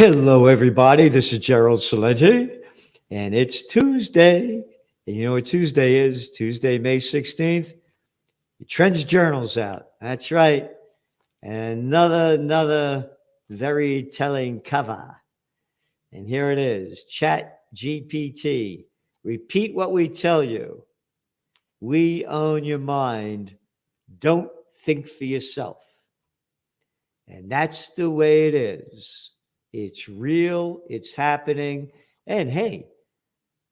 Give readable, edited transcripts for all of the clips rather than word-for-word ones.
Hello, everybody. This is Gerald Salenti, and it's Tuesday. And you know what Tuesday is? Tuesday, May 16th. The Trends Journal's out. That's right. And another very telling cover. And here it is. Chat GPT. Repeat what we tell you. We own your mind. Don't think for yourself. And that's the way it is. It's real, it's happening. And hey,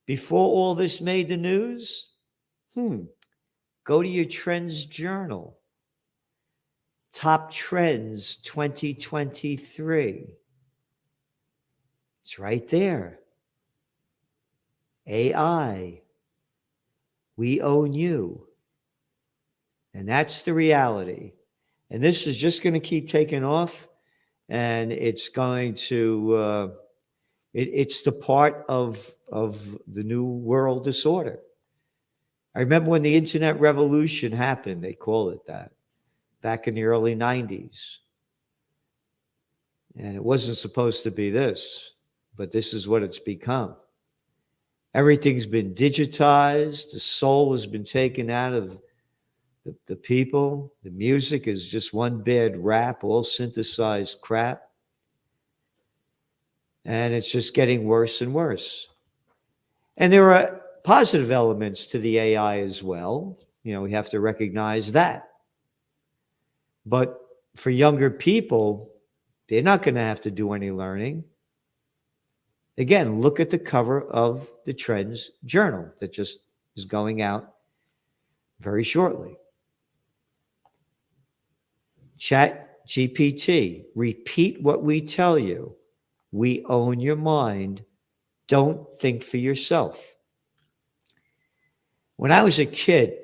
before all this made the news, go to your Trends Journal. Top Trends 2023. It's right there. AI. We own you. And that's the reality. And this is just going to keep taking off. And it's going to, it's the part of the new world disorder. I remember when the internet revolution happened, they call it that, back in the early 90s. And it wasn't supposed to be this, but this is what it's become. Everything's been digitized. The soul has been taken out of the people. The music is just one bad rap, all synthesized crap. And it's just getting worse and worse. And there are positive elements to the AI as well. You know, we have to recognize that. But for younger people, they're not going to have to do any learning. Again, look at the cover of the Trends Journal that just is going out very shortly. Chat GPT, repeat what we tell you. We own your mind. Don't think for yourself. When I was a kid,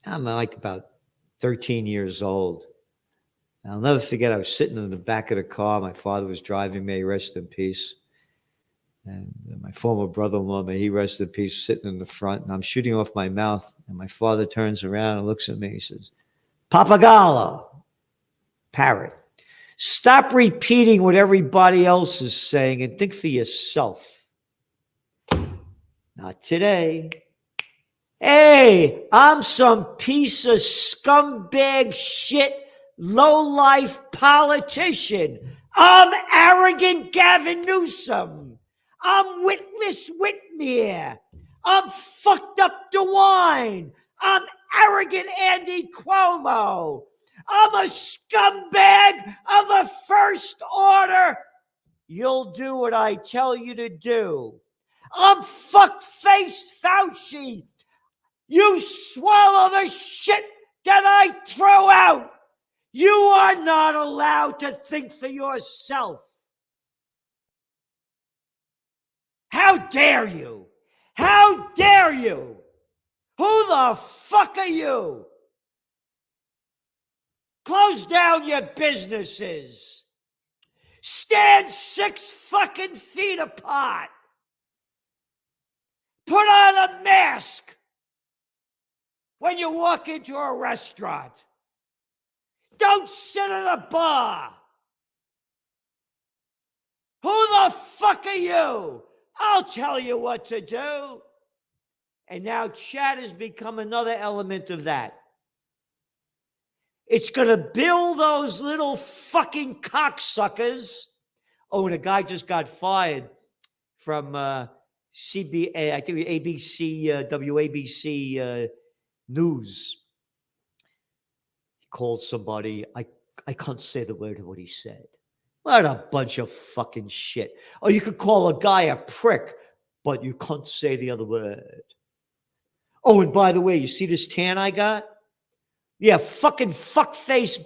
I'm like about 13 years old. I'll never forget, I was sitting in the back of the car. My father was driving me, rest in peace. And my former brother-in-law, may he rest in peace, sitting in the front. And I'm shooting off my mouth. And my father turns around and looks at me. He says, "Papagalo." Parrot. Stop repeating what everybody else is saying and think for yourself. Not today. Hey, I'm some piece of scumbag shit, low-life politician. I'm arrogant Gavin Newsom. I'm Witless Whitmere. I'm fucked up DeWine. I'm arrogant Andy Cuomo. I'm a scumbag of the first order. You'll do what I tell you to do. I'm fuck-faced Fauci. You swallow the shit that I throw out. You are not allowed to think for yourself. How dare you? How dare you? Who the fuck are you? Close down your businesses. Stand 6 fucking feet apart. Put on a mask when you walk into a restaurant. Don't sit at a bar. Who the fuck are you? I'll tell you what to do. And now chat has become another element of that. It's going to build those little fucking cocksuckers. Oh, and a guy just got fired from CBA, I think ABC, WABC News. He called somebody. I can't say the word of what he said. What a bunch of fucking shit. Oh, you could call a guy a prick, but you can't say the other word. Oh, and by the way, you see this tan I got? Yeah, fucking fuckface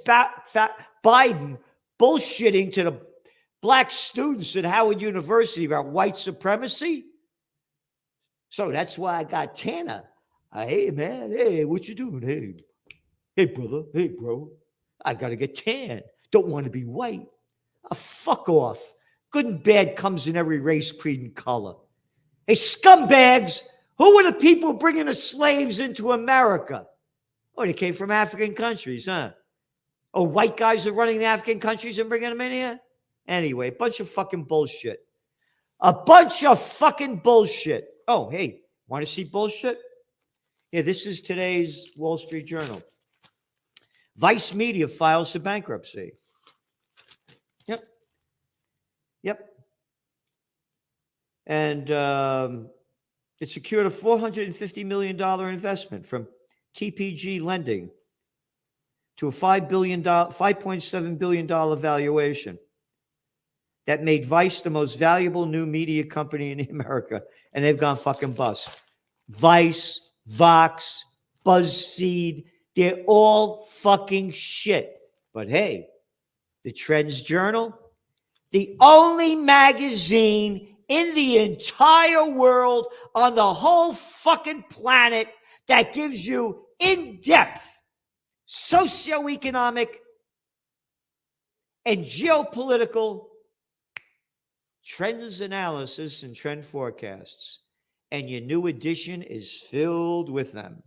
Biden bullshitting to the black students at Howard University about white supremacy. So that's why I got Tanner. Hey, man. Hey, what you doing? Hey, brother. Hey, bro. I got to get tan. Don't want to be white. Fuck off. Good and bad comes in every race, creed, and color. Hey, scumbags. Who were the people bringing the slaves into America? Oh, they came from African countries, huh? Oh, white guys are running the African countries and bringing them in here? Anyway, a bunch of fucking bullshit. A bunch of fucking bullshit. Oh, hey, want to see bullshit? Yeah, this is today's Wall Street Journal. Vice Media files for bankruptcy. Yep. Yep. And it secured a $450 million investment from TPG Lending to a $5.7 billion valuation. That made Vice the most valuable new media company in America, and they've gone fucking bust. Vice, Vox, BuzzFeed, they're all fucking shit. But hey, the Trends Journal, the only magazine in the entire world on the whole fucking planet that gives you in-depth socioeconomic and geopolitical trends analysis and trend forecasts. And your new edition is filled with them.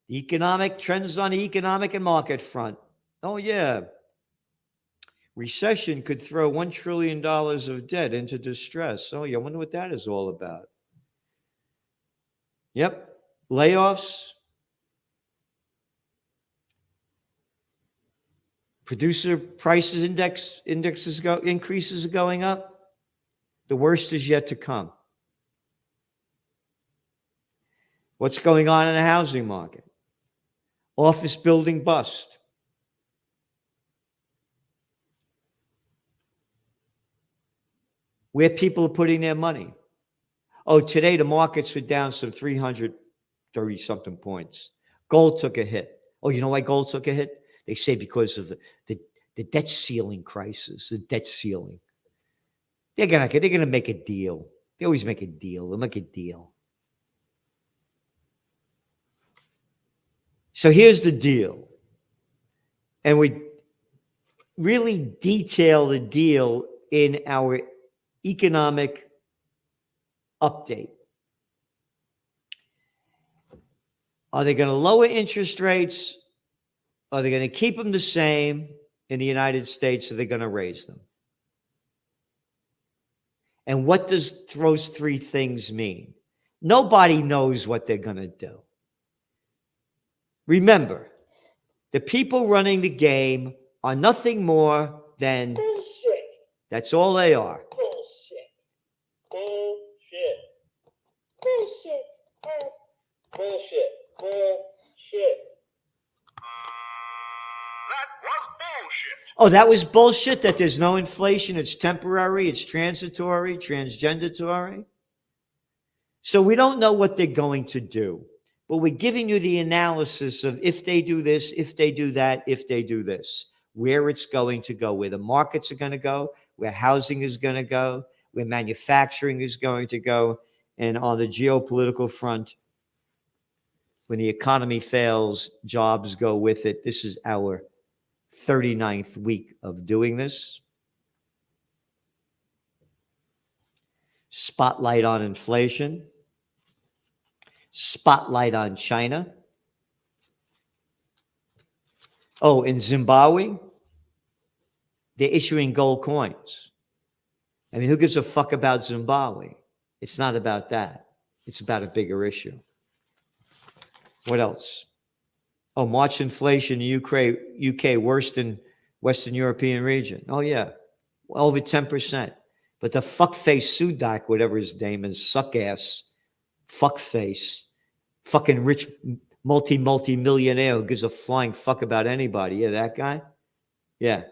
The economic trends on the economic and market front. Oh, yeah. Recession could throw $1 trillion of debt into distress. Oh, yeah. I wonder what that is all about. Yep. Layoffs. Producer prices increases are going up. The worst is yet to come. What's going on in the housing market? Office building bust. Where people are putting their money. Oh, today the markets were down some 330-something points. Gold took a hit. Oh, you know why gold took a hit? They say because of the debt ceiling crisis, the debt ceiling. They're gonna make a deal. They always make a deal. They'll make a deal. So here's the deal. And we really detail the deal in our economic update. Are they going to lower interest rates? Are they going to keep them the same in the United States? Or are they going to raise them? And what does those three things mean? Nobody knows what they're going to do. Remember, the people running the game are nothing more than bullshit. That's all they are. Bullshit. Bullshit. Bullshit. Bullshit. Bullshit. That was bullshit. Oh, that was bullshit? That there's no inflation, it's temporary, it's transitory, transgendatory? So we don't know what they're going to do. But we're giving you the analysis of if they do this, if they do that, if they do this, where it's going to go, where the markets are going to go, where housing is going to go, where manufacturing is going to go, and on the geopolitical front, when the economy fails, jobs go with it. This is our 39th week of doing this. Spotlight on inflation. Spotlight on China. Oh, in Zimbabwe, they're issuing gold coins. I mean, who gives a fuck about Zimbabwe? It's not about that. It's about a bigger issue. What else? Oh, March inflation in UK worse than Western European region. Oh, yeah. Over 10%. But the fuckface Sudak, whatever his name is, suck-ass, fuckface, fucking rich multi-millionaire who gives a flying fuck about anybody. Yeah, that guy? Yeah.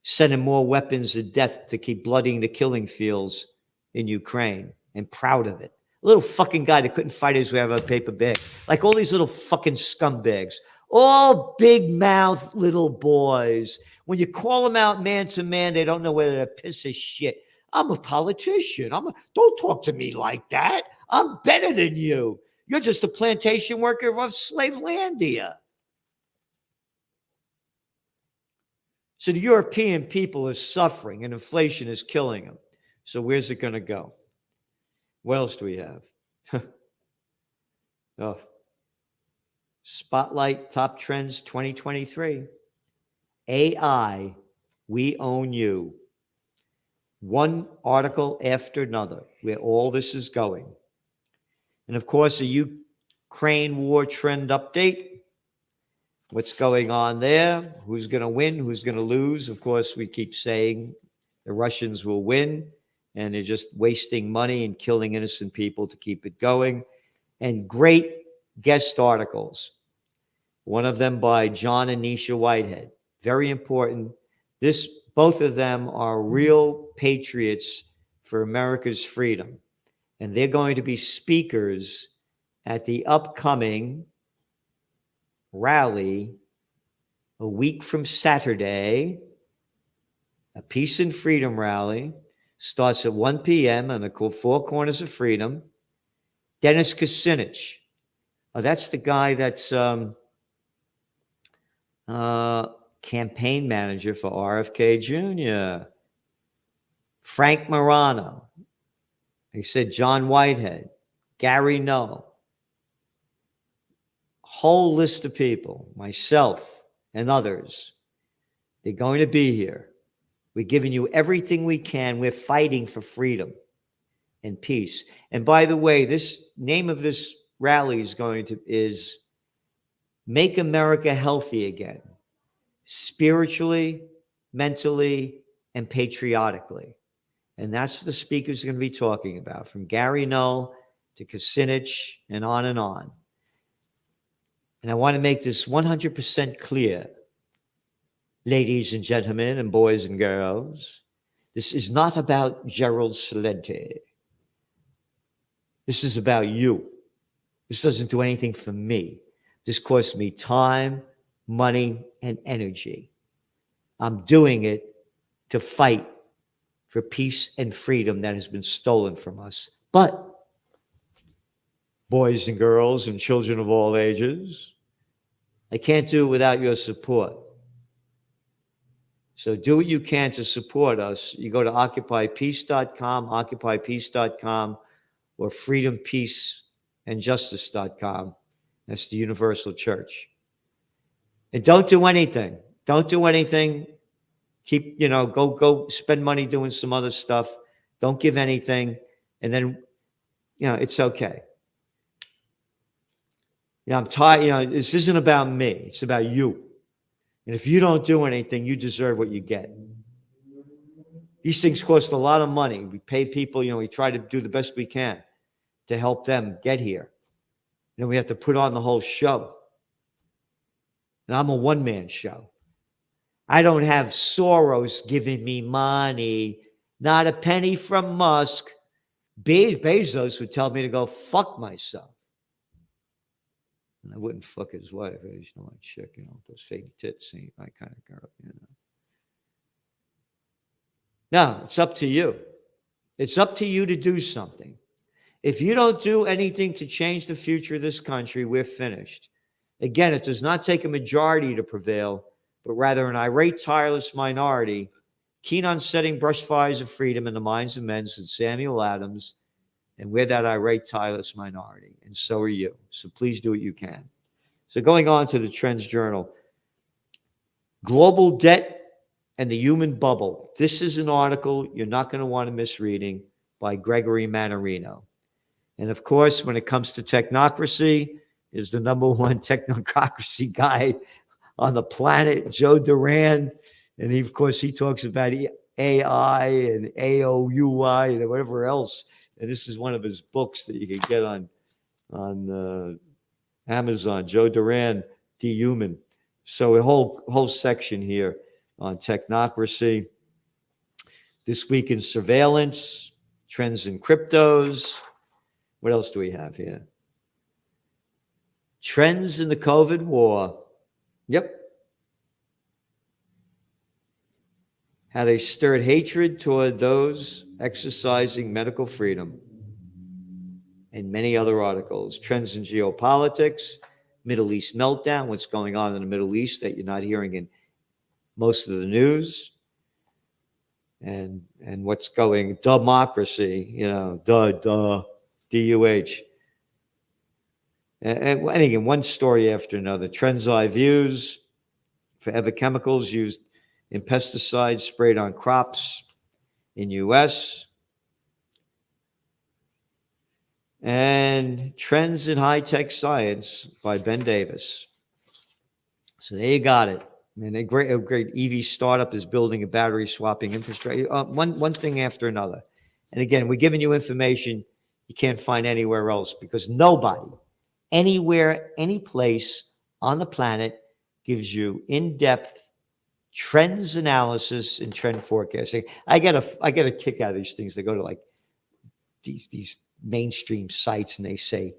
Sending more weapons of death to keep bloodying the killing fields in Ukraine, and proud of it. A little fucking guy that couldn't fight his way out of a paper bag. Like all these little fucking scumbags. All big mouth little boys. When you call them out man to man, they don't know whether they're a piece of shit. I'm a politician. Don't talk to me like that. I'm better than you. You're just a plantation worker of Slavelandia. So the European people are suffering and inflation is killing them. So where's it going to go? What else do we have? Oh. Spotlight Top Trends 2023. AI We own you. One article after another, where all this is going. And of course, a Ukraine war trend update. What's going on there? Who's going to win? Who's going to lose? Of course, we keep saying the Russians will win, and they're just wasting money and killing innocent people to keep it going. And great guest articles. One of them by John and Nisha Whitehead. Very important. Both of them are real patriots for America's freedom. And they're going to be speakers at the upcoming rally a week from Saturday, a Peace and Freedom rally. Starts at 1 p.m. on the Four Corners of Freedom. Dennis Kucinich. That's the guy that's campaign manager for RFK Jr. Frank Morano. He said John Whitehead, Gary Null. Whole list of people, myself and others. They're going to be here. We're giving you everything we can. We're fighting for freedom and peace. And by the way, this name of this rally is Make America Healthy Again, spiritually, mentally, and patriotically. And that's what the speakers are going to be talking about, from Gary Null to Kucinich and on and on. And I want to make this 100% clear, ladies and gentlemen and boys and girls. This is not about Gerald Celente. This is about you. This doesn't do anything for me. This costs me time, money, and energy. I'm doing it to fight for peace and freedom that has been stolen from us. But, boys and girls and children of all ages, I can't do it without your support. So do what you can to support us. You go to occupypeace.com, occupypeace.com, or freedompeaceandjustice.com. That's the Universal Church. And don't do anything. Don't do anything. Keep, go spend money doing some other stuff. Don't give anything. And then, it's okay. I'm tired. This isn't about me. It's about you. And if you don't do anything, you deserve what you get. These things cost a lot of money. We pay people, we try to do the best we can to help them get here. And we have to put on the whole show. And I'm a one-man show. I don't have Soros giving me money, not a penny from Musk. Bezos would tell me to go fuck myself. And I wouldn't fuck his wife. I just know, chick, those fake tits ain't my kind of girl, No, it's up to you. It's up to you to do something. If you don't do anything to change the future of this country, we're finished. Again, it does not take a majority to prevail, but rather an irate, tireless minority, keen on setting brush fires of freedom in the minds of men, said Samuel Adams. And we're that irate, tireless minority. And so are you. So please do what you can. So going on to the Trends Journal. Global Debt and the Human Bubble. This is an article you're not going to want to miss reading by Gregory Mannarino. And of course, when it comes to technocracy, is the number one technocracy guy on the planet, Joe Duran. And he talks about AI and AOUI and whatever else. And this is one of his books that you can get on Amazon, Joe Duran, Dehuman. So a whole section here on technocracy. This week in surveillance, trends in cryptos. What else do we have here? Trends in the COVID war. Yep. How they stirred hatred toward those exercising medical freedom. And many other articles. Trends in geopolitics, Middle East meltdown, what's going on in the Middle East that you're not hearing in most of the news. And what's going, democracy, D-U-H. And again, one story after another. Trends I views, Forever Chemicals used in pesticides sprayed on crops in U.S., and Trends in High-Tech Science by Ben Davis. So there you got it. And a great EV startup is building a battery swapping infrastructure. One thing after another. And again, we're giving you information you can't find anywhere else, because nobody, anywhere, any place on the planet gives you in-depth trends analysis and trend forecasting. I get a kick out of these things. They go to like these mainstream sites and they say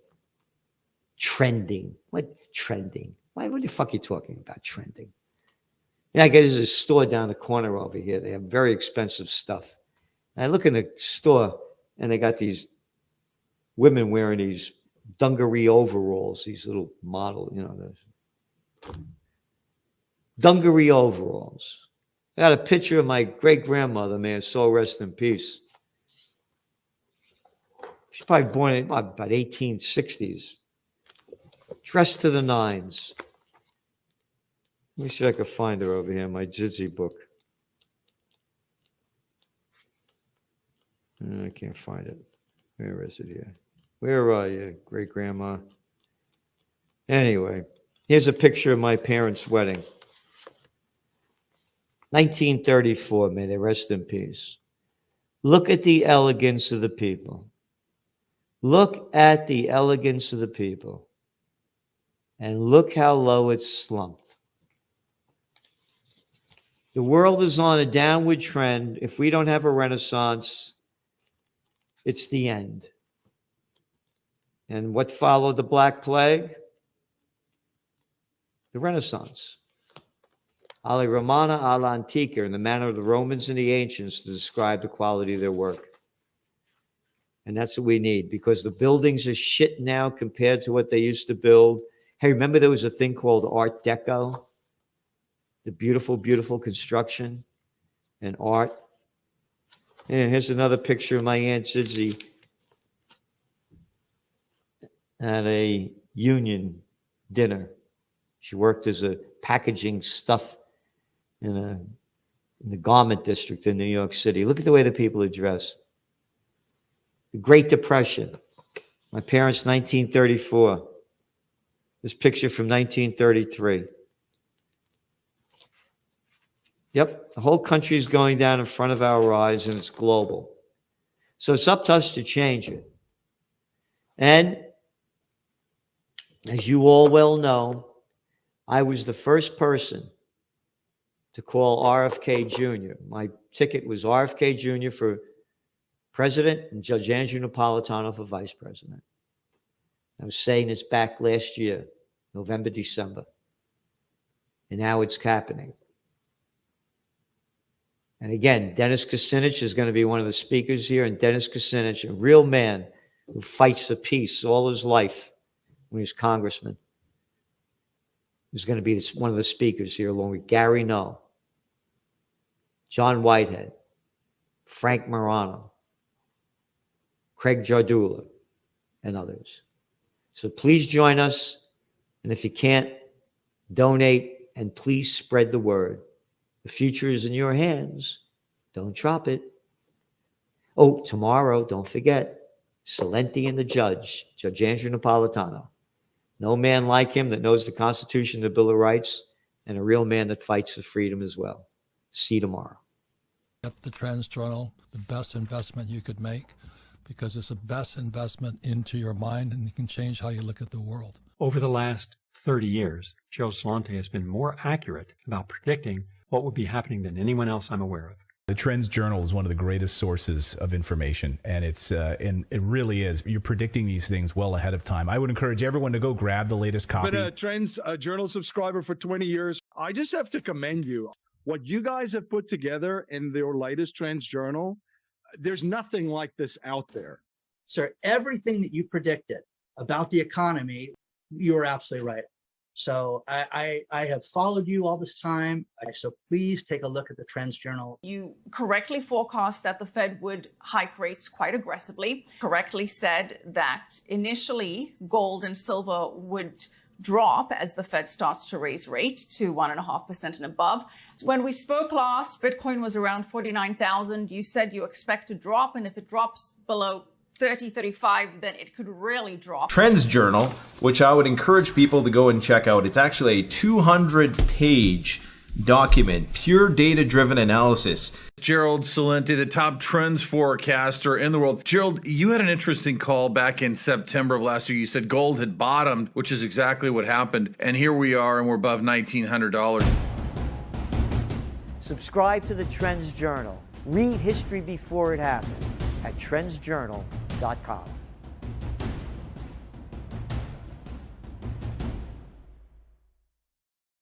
trending. What trending? What the fuck are you talking about trending? Yeah, I guess there's a store down the corner over here. They have very expensive stuff. And I look in the store and they got these women wearing these dungaree overalls, these little model, dungaree overalls. I got a picture of my great-grandmother, man, soul rest in peace. She's probably born in about 1860s. Dressed to the nines. Let me see if I can find her over here in my Jitsi book. I can't find it. Where is it here? Where are you, great-grandma? Anyway, here's a picture of my parents' wedding. 1934, may they rest in peace. Look at the elegance of the people. Look at the elegance of the people. And look how low it's slumped. The world is on a downward trend. If we don't have a renaissance, it's the end. And what followed the Black Plague? The Renaissance. Ali Romana alla Antica, in the manner of the Romans and the ancients, to describe the quality of their work. And that's what we need, because the buildings are shit now compared to what they used to build. Hey, remember there was a thing called Art Deco? The beautiful, beautiful construction and art. And here's another picture of my Aunt Zidzi at a union dinner. She worked as a packaging stuff in the garment district in New York City. Look at the way the people are dressed. The Great Depression. My parents, 1934. This picture from 1933. Yep, the whole country is going down in front of our eyes, and it's global. So it's up to us to change it. And as you all well know, I was the first person to call RFK Jr. My ticket was RFK Jr. for president and Judge Andrew Napolitano for vice president. I was saying this back last year, November, December. And now it's happening. And again, Dennis Kucinich is going to be one of the speakers here. And Dennis Kucinich, a real man who fights for peace all his life when he was congressman, is going to be one of the speakers here, along with Gary Null, John Whitehead, Frank Morano, Craig Jardula, and others. So please join us. And if you can't, donate, and please spread the word. The future is in your hands. Don't drop it. Oh, tomorrow, don't forget, Salenti and the judge, Judge Andrew Napolitano. No man like him that knows the Constitution, the Bill of Rights, and a real man that fights for freedom as well. See you tomorrow. At the Trends Journal, the best investment you could make, because it's the best investment into your mind, and it can change how you look at the world. Over the last 30 years, Joe Salenti has been more accurate about predicting what would be happening than anyone else I'm aware of. The Trends Journal is one of the greatest sources of information, and and it really is. You're predicting these things well ahead of time. I would encourage everyone to go grab the latest copy. Been a Trends Journal subscriber for 20 years. I just have to commend you. What you guys have put together in your latest Trends Journal, there's nothing like this out there. Sir, everything that you predicted about the economy, you were absolutely right. So I have followed you all this time. So please take a look at the Trends Journal. You correctly forecast that the Fed would hike rates quite aggressively, correctly said that initially gold and silver would drop as the Fed starts to raise rate to 1.5% and above. When we spoke last, Bitcoin was around 49,000. You said you expect to drop, and if it drops below 30, 35, then it could really drop. Trends Journal, which I would encourage people to go and check out. It's actually a 200-page document, pure data-driven analysis. Gerald Celente, the top trends forecaster in the world. Gerald, you had an interesting call back in September of last year. You said gold had bottomed, which is exactly what happened. And here we are, and we're above $1,900. Subscribe to the Trends Journal. Read history before it happened at trendsjournal.com.